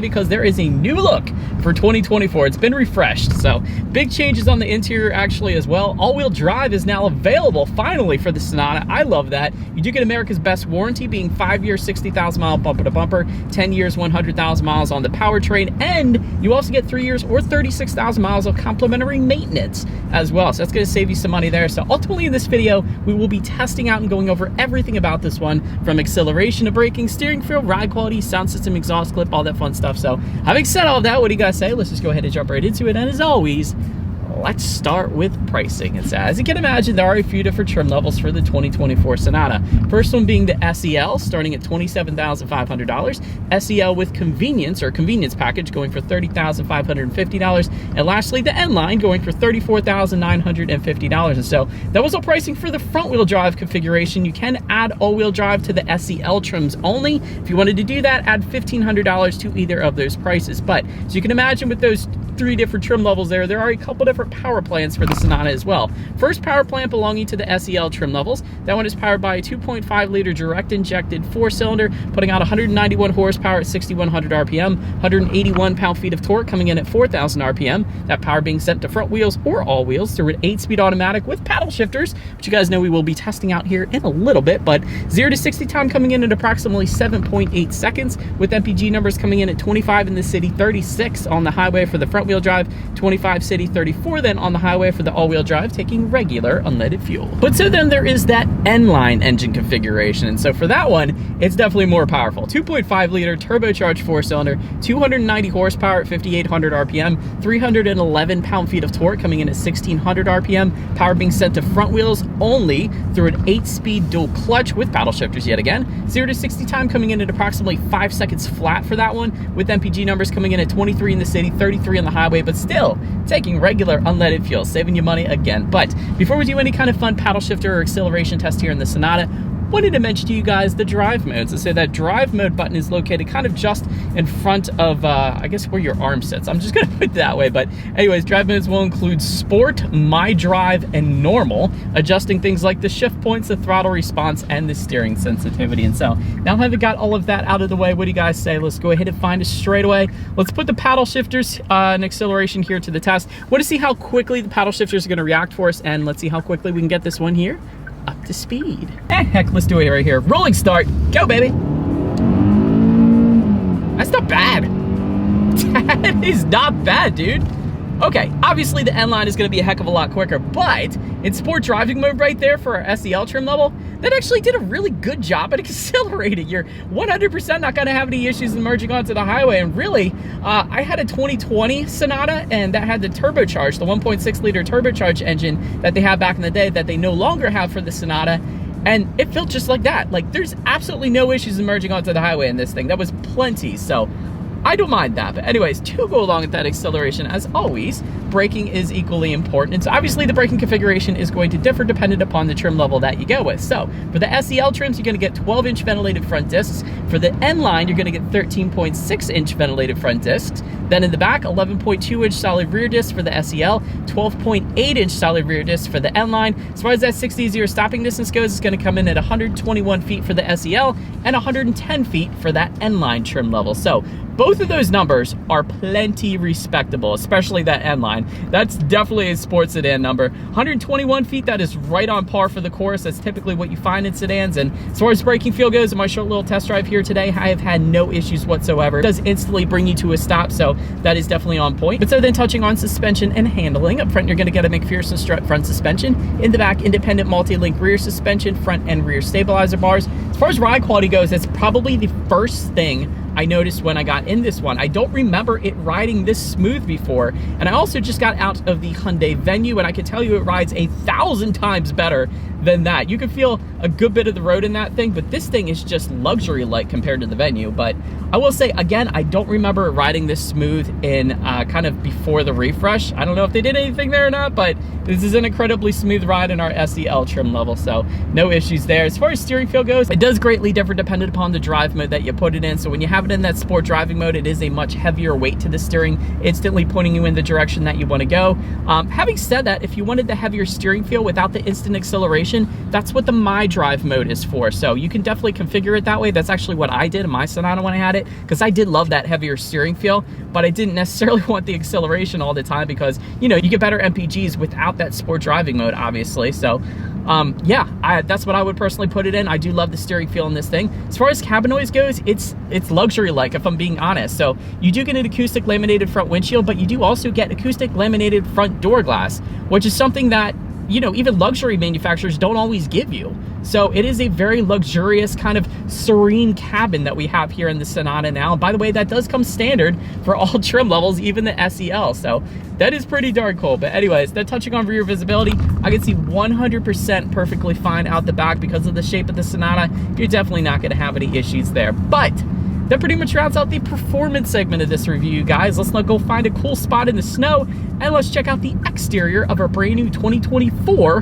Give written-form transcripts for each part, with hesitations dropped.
because there is a new look for 2024. It's been refreshed, so big changes on the interior actually as well. All-wheel drive is now available finally for the Sonata. I love that. You do get America's best warranty, being 5 years, 60,000 mile bumper to bumper, 10 years, 100,000 miles on the powertrain, and you also get 3 years or 36,000 miles of complimentary maintenance as well. So that's going to save you some money there. So ultimately in this video, we will be testing out and going over everything about this one, from acceleration to braking, steering feel, ride quality, sound system, exhaust clip, all that fun stuff. So having said all of that, what do you guys say? Let's just go ahead and jump right into it. And as always, let's start with pricing. And so, as you can imagine, there are a few different trim levels for the 2024 Sonata. First one being the SEL, starting at $27,500. SEL with convenience, or convenience package, going for $30,550. And lastly, the N line, going for $34,950. And so that was all pricing for the front-wheel drive configuration. You can add all-wheel drive to the SEL trims only. If you wanted to do that, add $1,500 to either of those prices. But as you can imagine, with those three different trim levels there are a couple different power plants for the Sonata as well. First power plant belonging to the SEL trim levels. That one is powered by a 2.5 liter direct injected 4-cylinder, putting out 191 horsepower at 6,100 RPM, 181 pound-feet of torque, coming in at 4,000 RPM. That power being sent to front wheels or all wheels through an 8-speed automatic with paddle shifters, which you guys know we will be testing out here in a little bit. But 0 to 60 time coming in at approximately 7.8 seconds, with MPG numbers coming in at 25 in the city, 36 on the highway for the front wheel drive, 25 city, 34 then on the highway for the all-wheel drive, taking regular unleaded fuel. But so then there is that N-line engine configuration, and so for that one, it's definitely more powerful. 2.5 liter turbocharged 4-cylinder, 290 horsepower at 5,800 RPM, 311 pound-feet of torque, coming in at 1,600 RPM, power being sent to front wheels only through an 8-speed dual clutch with paddle shifters yet again. 0 to 60 time coming in at approximately 5 seconds flat for that one, with MPG numbers coming in at 23 in the city, 33 on the highway, but still taking regular unleaded fuel, saving you money again. But before we do any kind of fun paddle shifter or acceleration test here in the Sonata, wanted to mention to you guys the drive modes. So that drive mode button is located kind of just in front of, I guess, where your arm sits. I'm just gonna put it that way. But anyways, drive modes will include Sport, My Drive, and Normal, adjusting things like the shift points, the throttle response, and the steering sensitivity. And so now that I've got all of that out of the way, what do you guys say? Let's go ahead and find a straightaway. Let's put the paddle shifters and acceleration here to the test. Want to see how quickly the paddle shifters are gonna react for us, and let's see how quickly we can get this one here up to speed. Heck, let's do it right here. Rolling start, go baby. That's not bad. That is not bad, dude. Okay, obviously the N-line is gonna be a heck of a lot quicker, but in sport driving mode right there for our SEL trim level, that actually did a really good job at accelerating. You're 100% not gonna have any issues in merging onto the highway. And really, I had a 2020 Sonata, and that had the turbocharged, the 1.6 liter turbocharged engine that they had back in the day that they no longer have for the Sonata. And it felt just like that. Like, there's absolutely no issues in merging onto the highway in this thing. That was plenty, so I don't mind that. But anyways, to go along with that acceleration, as always, braking is equally important. And so obviously the braking configuration is going to differ dependent upon the trim level that you go with. So for the SEL trims, you're gonna get 12-inch ventilated front discs. For the N-line, you're gonna get 13.6-inch ventilated front discs. Then in the back, 11.2-inch solid rear discs for the SEL, 12.8-inch solid rear discs for the N-line. As far as that 60-0 stopping distance goes, it's gonna come in at 121 feet for the SEL and 110 feet for that N-line trim level. So both of those numbers are plenty respectable, especially that N-line. That's definitely a sports sedan number. 121 feet, that is right on par for the course. That's typically what you find in sedans. And as far as braking feel goes, in my short little test drive here today, I have had no issues whatsoever. It does instantly bring you to a stop, so that is definitely on point. But so then touching on suspension and handling, up front you're gonna get a McPherson strut front suspension. In the back, independent multi-link rear suspension, front and rear stabilizer bars. As far as ride quality goes, that's probably the first thing I noticed when I got in this one. I don't remember it riding this smooth before. And I also just got out of the Hyundai Venue, and I can tell you it rides 1,000 times better than that. You can feel a good bit of the road in that thing, but this thing is just luxury-like compared to the Venue. But I will say, again, I don't remember it riding this smooth in kind of before the refresh. I don't know if they did anything there or not, but this is an incredibly smooth ride in our SEL trim level, so no issues there. As far as steering feel goes, it does greatly differ dependent upon the drive mode that you put it in. So when you have it in that sport driving mode, it is a much heavier weight to the steering, instantly pointing you in the direction that you want to go. Having said that, if you wanted the heavier steering feel without the instant acceleration, acceleration, that's what the My Drive mode is for. So you can definitely configure it that way. That's actually what I did in my Sonata when I had it, because I did love that heavier steering feel, but I didn't necessarily want the acceleration all the time because, you know, you get better MPGs without that sport driving mode, obviously. So yeah, that's what I would personally put it in. I do love the steering feel in this thing. As far as cabin noise goes, it's luxury-like, if I'm being honest. So you do get an acoustic laminated front windshield, but you do also get acoustic laminated front door glass, which is something that, you know, even luxury manufacturers don't always give you. So it is a very luxurious, kind of serene cabin that we have here in the Sonata now. And by the way, that does come standard for all trim levels, even the SEL. So that is pretty darn cool. But anyways, then touching on rear visibility, I can see 100% perfectly fine out the back because of the shape of the Sonata. You're definitely not going to have any issues there. But that pretty much rounds out the performance segment of this review, guys. Let's now go find a cool spot in the snow and let's check out the exterior of our brand new 2024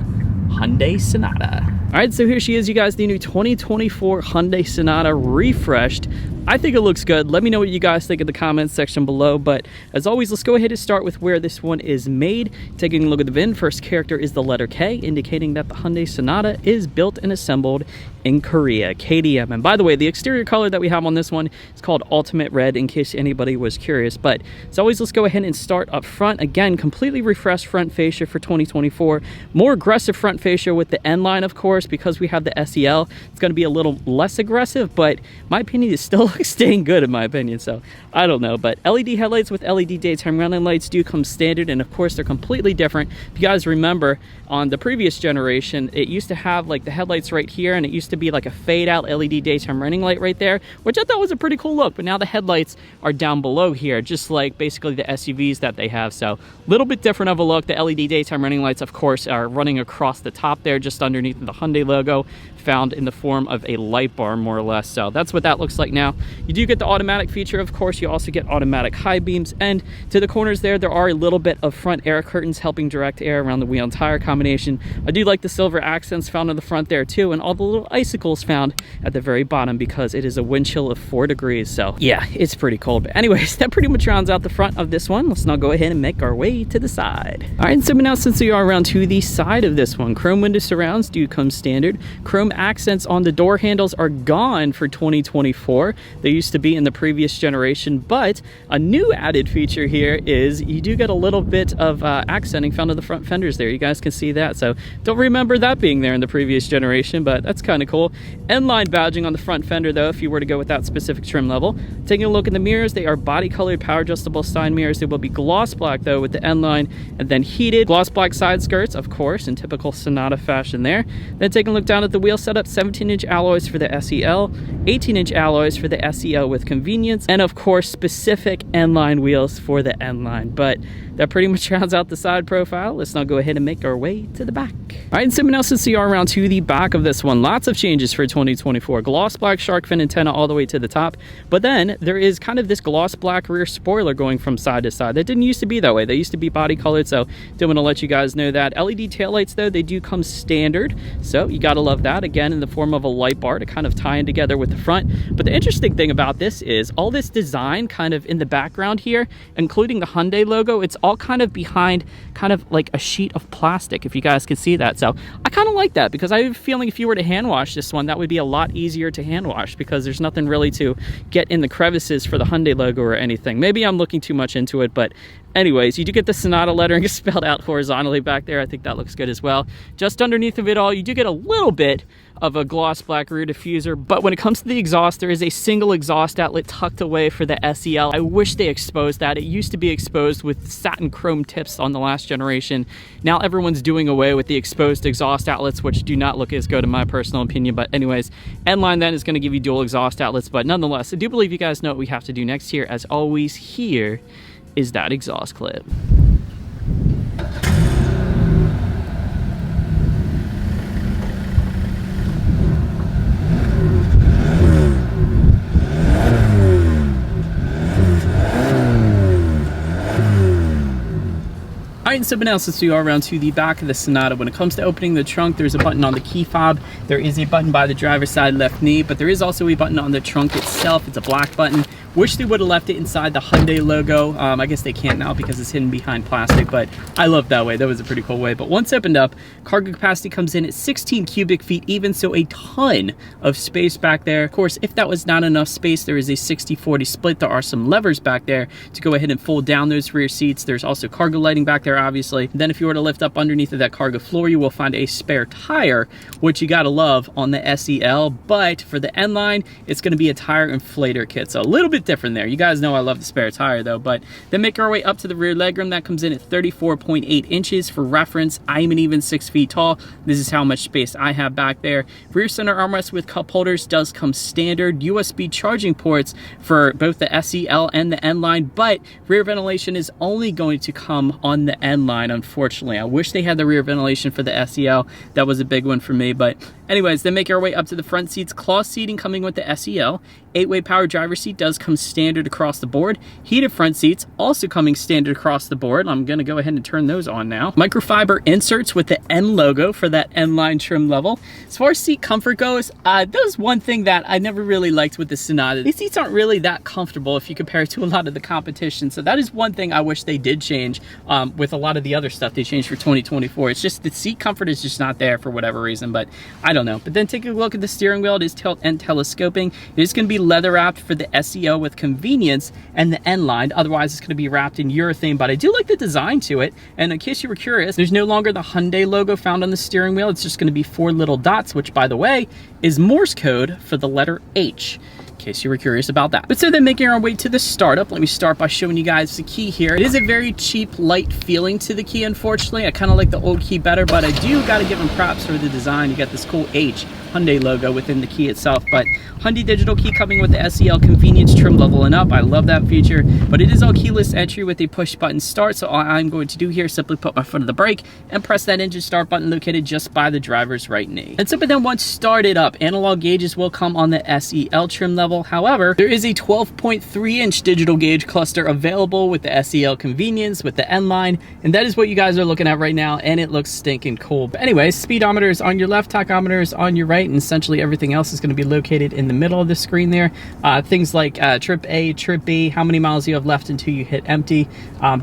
Hyundai Sonata. All right, so here she is, you guys, the new 2024 Hyundai Sonata refreshed. I think it looks good. Let me know what you guys think in the comments section below. But as always, let's go ahead and start with where this one is made. Taking a look at the VIN, first character is the letter K, indicating that the Hyundai Sonata is built and assembled in Korea, KDM. And by the way, the exterior color that we have on this one is called Ultimate Red, in case anybody was curious. But as always, let's go ahead and start up front. Again, completely refreshed front fascia for 2024. More aggressive front fascia with the N line, of course, because we have the SEL. It's going to be a little less aggressive, but my opinion is still staying good in my opinion, so I don't know. But LED headlights with LED daytime running lights do come standard, and of course they're completely different. If you guys remember, on the previous generation, it used to have like the headlights right here, and it used to be like a fade out LED daytime running light right there, which I thought was a pretty cool look. But now the headlights are down below here, just like basically the SUVs that they have. So a little bit different of a look. The LED daytime running lights, of course, are running across the top there, just underneath the Hyundai logo, found in the form of a light bar, more or less. So that's what that looks like now. You do get the automatic feature, of course. You also get automatic high beams, and to the corners there are a little bit of front air curtains helping direct air around the wheel and tire combination. I do like the silver accents found in the front there too, and all the little icicles found at the very bottom because it is a wind chill of 4 degrees. So yeah, it's pretty cold. But anyways, that pretty much rounds out the front of this one. Let's now go ahead and make our way to the side. All right, so now since we are around to the side of this one, chrome window surrounds do come standard. Chrome accents on the door handles are gone for 2024. They used to be in the previous generation, but a new added feature here is you do get a little bit of accenting found on the front fenders there. You guys can see that. So don't remember that being there in the previous generation, but that's kind of cool. N-line badging on the front fender though, if you were to go with that specific trim level. Taking a look in the mirrors, they are body colored power adjustable side mirrors. They will be gloss black though with the N-line, and then heated gloss black side skirts, of course, in typical Sonata fashion there. Then taking a look down at the wheel setup, 17-inch alloys for the SEL, 18-inch alloys for the SEL with convenience, and of course specific N-line wheels for the N-line. But that pretty much rounds out the side profile. Let's now go ahead and make our way to the back. All right, and someone else to see around to the back of this one. Lots of changes for 2024. Gloss black shark fin antenna all the way to the top, but then there is kind of this gloss black rear spoiler going from side to side. That didn't used to be that way. They used to be body colored, so didn't want to let you guys know that. LED taillights though, they do come standard, so you gotta love that. Again, in the form of a light bar to kind of tie in together with the front. But the interesting thing about this is all this design kind of in the background here, including the Hyundai logo, it's all kind of behind kind of like a sheet of plastic, if you guys can see that. So I kind of like that, because I have a feeling if you were to hand wash this one, that would be a lot easier to hand wash, because there's nothing really to get in the crevices for the Hyundai logo or anything. Maybe I'm looking too much into it, but anyways, you do get the Sonata lettering spelled out horizontally back there. I think that looks good as well. Just underneath of it all, you do get a little bit of a gloss black rear diffuser, but when it comes to the exhaust, there is a single exhaust outlet tucked away for the SEL. I wish they exposed that. It used to be exposed with satin chrome tips on the last generation. Now everyone's doing away with the exposed exhaust outlets, which do not look as good in my personal opinion. But anyways, N-line then is going to give you dual exhaust outlets, but nonetheless, I do believe you guys know what we have to do next here. As always, here is that exhaust clip. Alright, and something else, as we are around to the back of the Sonata. When it comes to opening the trunk, there's a button on the key fob. There is a button by the driver's side left knee, but there is also a button on the trunk itself. It's a black button Wish they would have left it inside the Hyundai logo. I guess they can't now because it's hidden behind plastic, but I love that way. That was a pretty cool way. But once opened up, cargo capacity comes in at 16 cubic feet even, so a ton of space back there. Of course, if that was not enough space, there is a 60-40 split. There are some levers back there to go ahead and fold down those rear seats. There's also cargo lighting back there, obviously. Then if you were to lift up underneath of that cargo floor, you will find a spare tire, which you gotta love on the SEL. But for the N line, it's gonna be a tire inflator kit, so a little bit different there. You guys know I love the spare tire though. But then make our way up to the rear legroom. That comes in at 34.8 inches. For reference, I'm an even 6 feet tall. This is how much space I have back there. Rear center armrest with cup holders does come standard. USB charging ports for both the SEL and the N line, but rear ventilation is only going to come on the N line, unfortunately. I wish they had the rear ventilation for the SEL. That was a big one for me. But anyways, then make our way up to the front seats. Cloth seating coming with the SEL. 8-way power driver seat does come standard across the board. Heated front seats also coming standard across the board. I'm going to go ahead and turn those on now. Microfiber inserts with the N logo for that N line trim level. As far as seat comfort goes, that was one thing that I never really liked with the Sonata. These seats aren't really that comfortable if you compare it to a lot of the competition. So that is one thing I wish they did change with a lot of the other stuff they changed for 2024. It's just the seat comfort is just not there for whatever reason, but I don't know. But then take a look at the steering wheel. It is tilt and telescoping. It is going to be leather wrapped for the SEO with convenience, and the N line. Otherwise, it's going to be wrapped in urethane, but I do like the design to it. And in case you were curious, there's no longer the Hyundai logo found on the steering wheel. It's just going to be 4 little dots, which, by the way, is Morse code for the letter H, in case you were curious about that. But so then making our way to the startup, let me start by showing you guys the key here. It is a very cheap, light feeling to the key, unfortunately. I kind of like the old key better, but I do got to give them props for the design. You got this cool H Hyundai logo within the key itself, but Hyundai digital key coming with the SEL convenience trim level and up. I love that feature, but it is all keyless entry with a push button start. So all I'm going to do here is simply put my foot on the brake and press that engine start button located just by the driver's right knee. And so, but then once started up, analog gauges will come on the SEL trim level. However, there is a 12.3-inch digital gauge cluster available with the SEL convenience with the N line, and that is what you guys are looking at right now, and it looks stinking cool. But anyways, speedometer is on your left, tachometer is on your right, and essentially everything else is going to be located in the middle of the screen there. Things like trip A, trip B, how many miles you have left until you hit empty.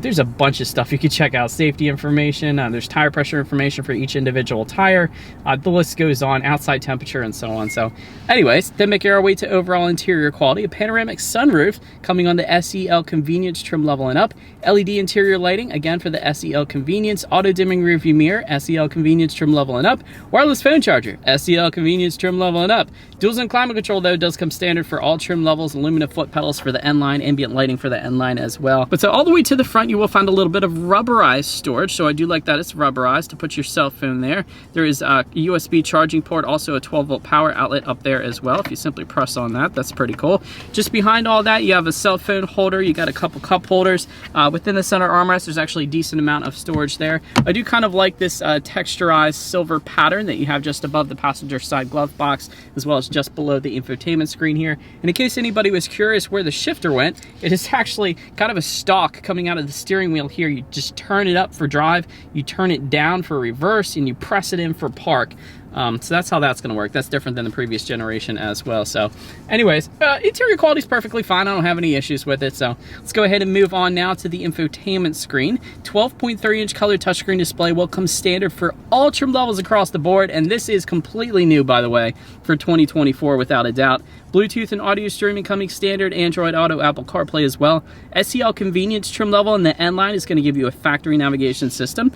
There's a bunch of stuff you can check out. Safety information, there's tire pressure information for each individual tire. The list goes on, outside temperature and so on. So anyways, then making our way to overall interior quality. A panoramic sunroof coming on the SEL convenience trim level and up. LED interior lighting, again for the SEL convenience. Auto dimming rear view mirror, SEL convenience trim level and up. Wireless phone charger, SEL convenience trim level and up. Dual zone climate control though does come standard for all trim levels. Aluminum foot pedals for the N line, ambient lighting for the N line as well. But so all the way to the front, you will find a little bit of rubberized storage. So I do like that it's rubberized to put your cell phone there. There is a USB charging port, also a 12-volt power outlet up there as well. If you simply press on that, that's pretty cool. Just behind all that, you have a cell phone holder. You got a couple cup holders. Within the center armrest, there's actually a decent amount of storage there. I do kind of like this texturized silver pattern that you have just above the passenger side glove box, as well as just below the infotainment screen here. And in case anybody was curious where the shifter went, it is actually kind of a stalk coming out of the steering wheel here. You just turn it up for drive, you turn it down for reverse, and you press it in for park. So that's how that's going to work. That's different than the previous generation as well. So anyways, interior quality is perfectly fine. I don't have any issues with it. So let's go ahead and move on now to the infotainment screen. 12.3-inch color touchscreen display will come standard for all trim levels across the board. And this is completely new, by the way, for 2024 without a doubt. Bluetooth and audio streaming coming standard, Android Auto, Apple CarPlay as well. SEL convenience trim level and the N line is going to give you a factory navigation system.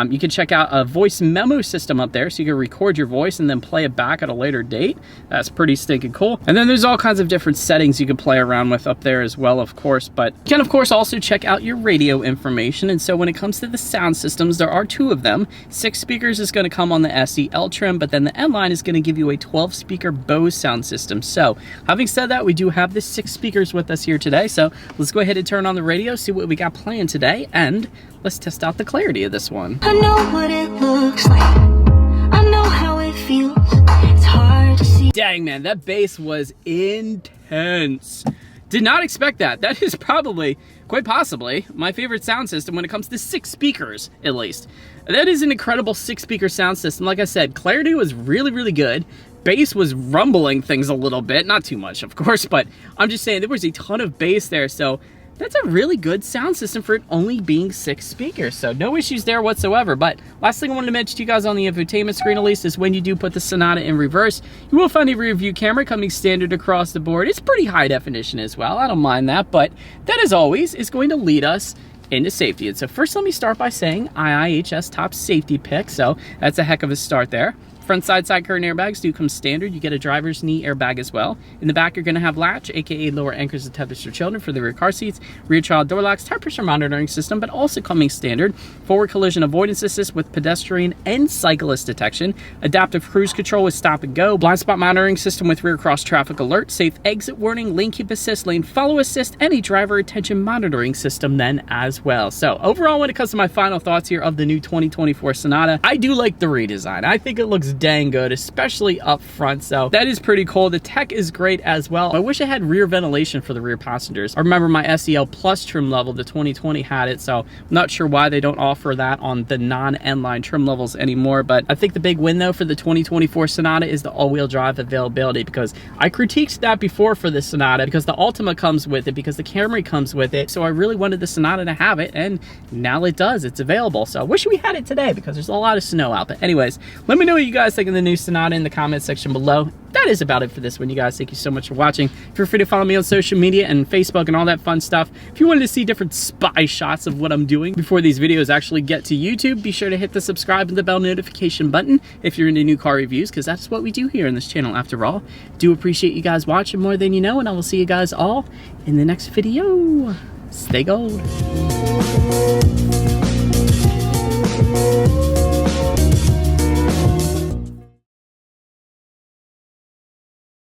You can check out a voice memo system up there, so you can record your voice and then play it back at a later date. That's pretty stinking cool. And then there's all kinds of different settings you can play around with up there as well, of course. But you can, of course, also check out your radio information. And so when it comes to the sound systems, there are 2 of them. 6 speakers is going to come on the SEL trim, but then the N line is going to give you a 12-speaker Bose sound system. So having said that, we do have the 6 speakers with us here today. So let's go ahead and turn on the radio, see what we got playing today, and let's test out the clarity of this one. I know what it looks like. I know how it feels. It's hard to see. Dang, man, that bass was intense. Did not expect that. That is probably, quite possibly, my favorite sound system when it comes to 6 speakers, at least. That is an incredible 6-speaker sound system. Like I said, clarity was really, really good. bass was rumbling things a little bit. Not too much, of course, but I'm just saying there was a ton of bass there. So that's a really good sound system for it only being 6 speakers. So no issues there whatsoever. But last thing I wanted to mention to you guys on the infotainment screen, at least, is when you do put the Sonata in reverse, you will find a rear view camera coming standard across the board. It's pretty high definition as well. I don't mind that. But that, as always, is going to lead us into safety. And so first, let me start by saying IIHS top safety pick. So that's a heck of a start there. Front side curtain airbags do come standard. You get a driver's knee airbag as well. In the back, you're going to have latch, aka lower anchors and tethers for children for the rear car seats, rear child door locks, tire pressure monitoring system, but also coming standard, forward collision avoidance assist with pedestrian and cyclist detection, adaptive cruise control with stop and go, blind spot monitoring system with rear cross traffic alert, safe exit warning, lane keep assist, lane follow assist, and a driver attention monitoring system then as well. So overall, when it comes to my final thoughts here of the new 2024 Sonata, I do like the redesign. I think it looks dang good, especially up front, so that is pretty cool. The tech is great as well. I wish I had rear ventilation for the rear passengers. I remember my SEL Plus trim level, the 2020 had it, so I'm not sure why they don't offer that on the non-N-line trim levels anymore. But I think the big win though for the 2024 Sonata is the all-wheel drive availability, because I critiqued that before for the Sonata because the Altima comes with it, because the Camry comes with it, so I really wanted the Sonata to have it, and now it does. It's available. So I wish we had it today because there's a lot of snow out. But anyways, let me know what you guys think of the new Sonata in the comment section below. That is about it for this one, you guys. Thank you so much for watching. Feel free to follow me on social media and Facebook and all that fun stuff. If you wanted to see different spy shots of what I'm doing before these videos actually get to YouTube, be sure to hit the subscribe and the bell notification button if you're into new car reviews, because that's what we do here in this channel after all. Do appreciate you guys watching more than you know, and I will see you guys all in the next video. Stay gold.